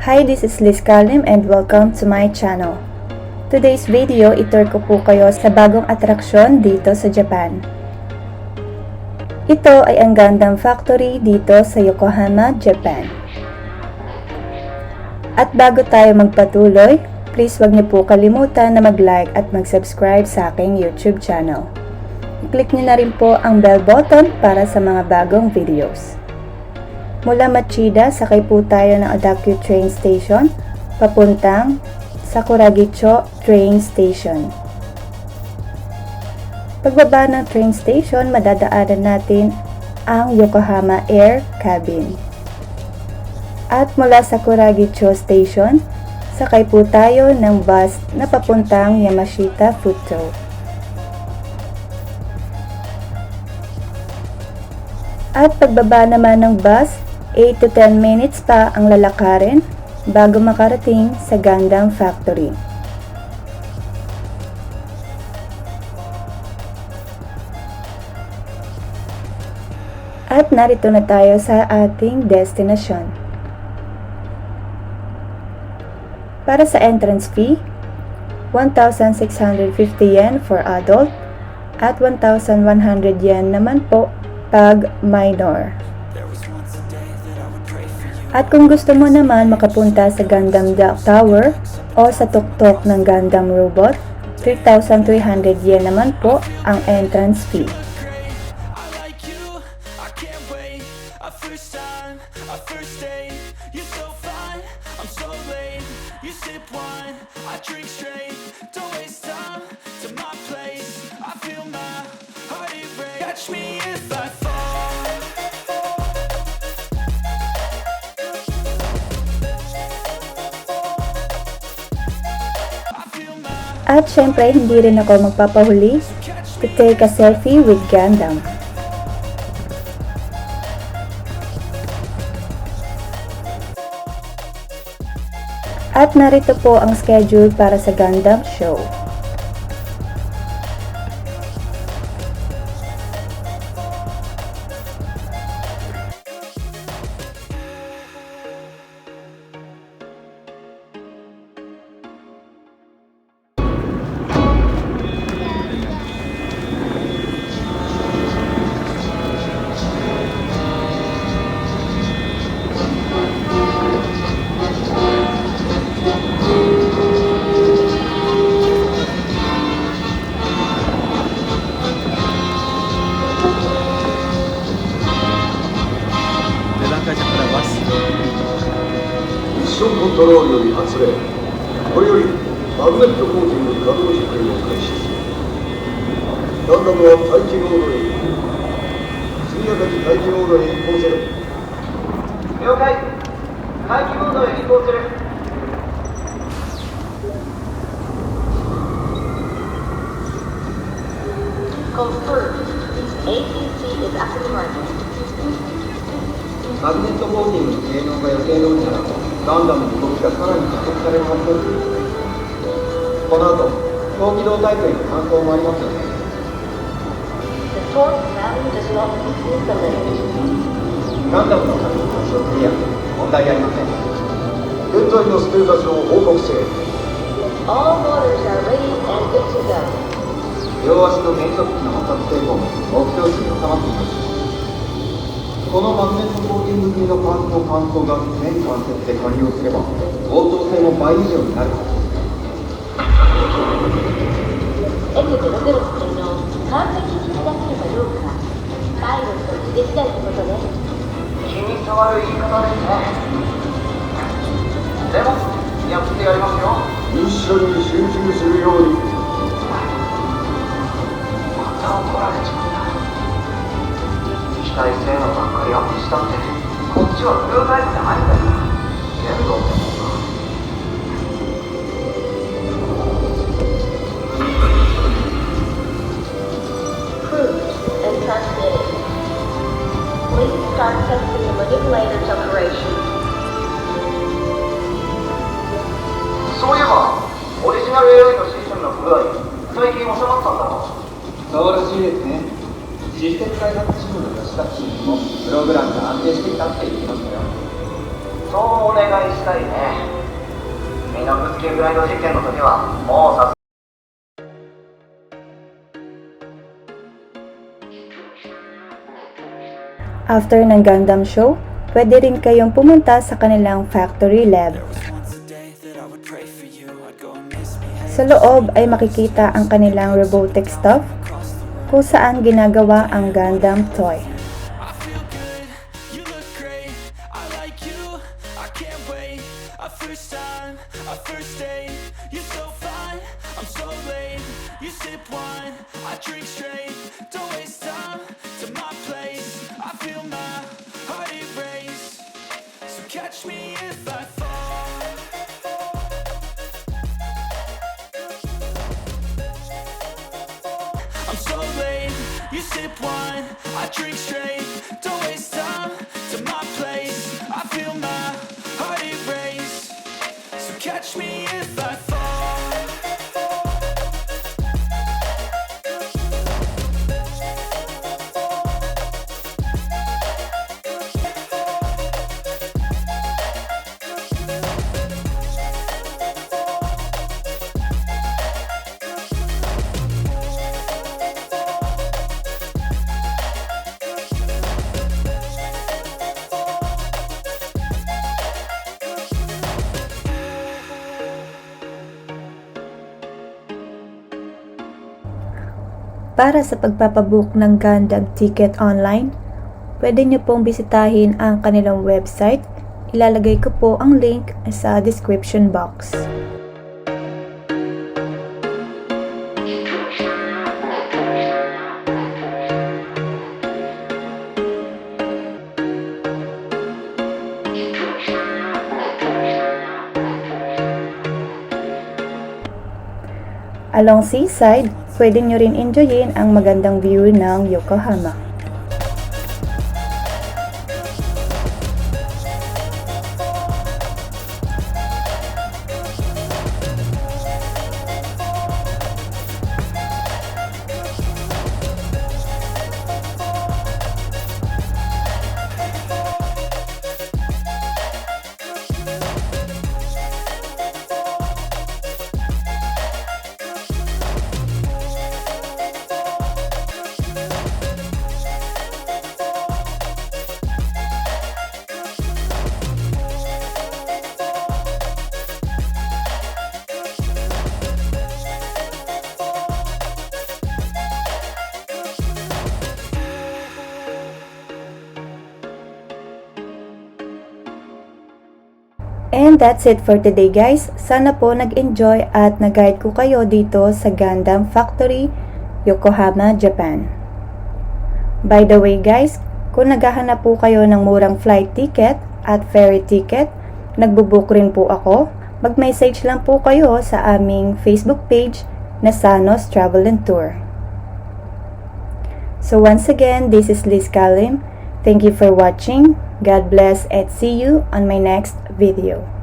Hi, this is Calim and welcome to my channel. Today's video, itour ko po kayo sa bagong atraksyon dito sa Japan. Ito ay ang Gundam Factory dito sa Yokohama, Japan. At bago tayo magpatuloy, please wag niyo po kalimutan na mag-like at mag-subscribe sa aking YouTube channel. I-click niyo na rin po ang bell button para sa mga bagong videos. Mula Machida, sakay po tayo ng Odakyu Train Station, papuntang Sakuragicho Train Station. Pagbaba ng train station, madadaanan natin ang Yokohama Air Cabin. At mula Sakuragicho Station, sakay po tayo ng bus na papuntang Yamashita Futo. At pagbaba naman ng bus, 8 to 10 minutes pa ang lalakarin bago makarating sa Gundam Factory. At narito na tayo sa ating destinasyon. Para sa entrance fee, 1,650 yen for adult at 1,100 yen naman po pag minor. At kung gusto mo naman makapunta sa Gundam Tower o sa tuktok ng Gundam Robot, 3,300 yen naman po ang entrance fee. At syempre, hindi rin ako magpapahuli to take a selfie with Gundam. At narito po ang schedule para sa Gundam show.コントロールより発令。これよりマグネットコーティング可動実験を開始する。ガンダムは待機モードへ。速やかに待機モードへ移行せよ。了解。待機モードへ移行する。Confirmed. ATC is at the target. マグネットコーティングの性能が予定通りならガンダムの動きがさらに加速されるはずです。この後、高機動タイプへの換装もありますよね。The torque value does not exceed the limit. ガンダムの管理はクリア。問題ありません。現在のステータスを報告せ。All motors are ready and good to go. 両足の変速機の摩擦抵抗も目標値に収まっています。このマグネットコーティング済みのパーツの換装が全関節で完了すれば応答性も倍以上になるはずです。エクゼロゼロの性能完璧に引き出せるかどうかパイロットにできないってことね。気に障る言い方ですね。でもやってやりますよ。ミッションに集中するように。また怒られちゃった。機体性能ばっかりアップしたってこっちはブルータイプじゃないんだよ。全部Approved and transmitted. Please start testing the manipulator's operation. そういえばオリジナル AI のシステムの不具合最近収まったんだろう。そうらしいですね。システム開発チームの吉田チームもプログラムが安定してきたって言ってましたよ。そそうお願いしたいね。ミノフスキーグライド実験の時はもうさ。After ng Gundam show, pwede rin kayong pumunta sa kanilang factory lab. Sa loob ay makikita ang kanilang robotic stuff kung saan ginagawa ang Gundam toy. Catch me if I fall. I'm so late, you sip wine, I drink straight. Don't waste time to my place. I feel my heart erase. So catch me if I fall. Para sa pagpapabook ng Gundam ticket online, pwede nyo pong bisitahin ang kanilang website. Ilalagay ko po ang link sa description box. Along seaside, pwede nyo rin enjoyin ang magandang view ng Yokohama. And that's it for today guys. Sana po nag-enjoy at nag-guide ko kayo dito sa Gundam Factory, Yokohama, Japan. By the way guys, kung naghahanap po kayo ng murang flight ticket at ferry ticket, nagbo-book rin po ako. Mag-message lang po kayo sa aming Facebook page na Sanos Travel and Tour. So once again, this is Calim. Thank you for watching. God bless and see you on my next video.